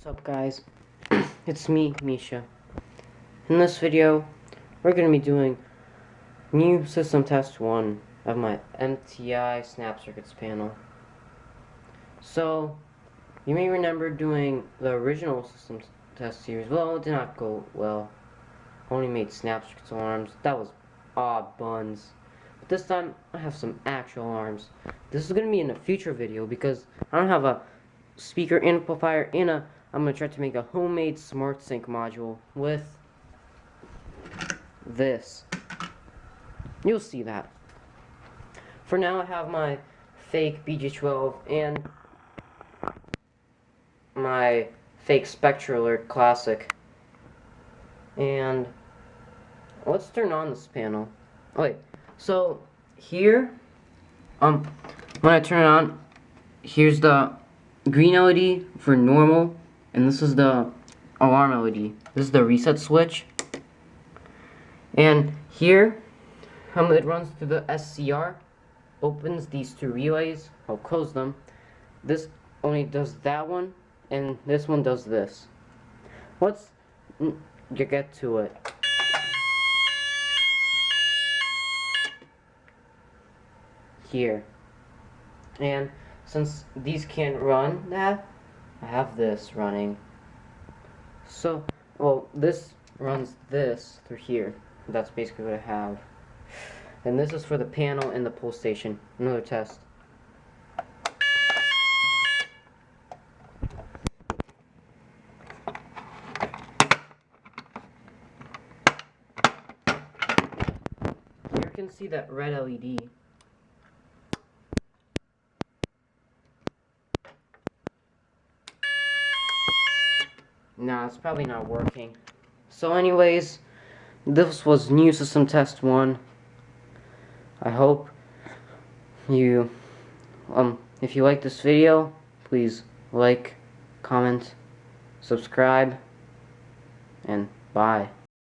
What's up, guys? It's me, Misha. In this video, we're going to be doing new system test 1 of my MTI Snap Circuits panel. So, you may remember doing the original system test series. Well, it did not go well. Only made Snap Circuits alarms. That was odd buns. But this time, I have some actual alarms. This is going to be in a future video because I don't have a speaker amplifier I'm going to try to make a homemade smart sync module with this. You'll see that. For now, I have my fake BG12 and my fake Spectra Alert Classic. And let's turn on this panel. Okay, so here, when I turn it on, here's the green LED for normal, and this is the alarm LED. This is the reset switch. And here, it runs through the SCR, opens these two relays. I'll close them. This only does that one, and this one does this. Let's get to it. Here. And since these can't run that, I have this running. So, well, this runs this through here. That's basically what I have. And this is for the panel and the pull station. Another test. Here you can see that red LED. Nah, it's probably not working. So anyways, this was new system test 1. I hope you, if you like this video, please like, comment, subscribe, and bye.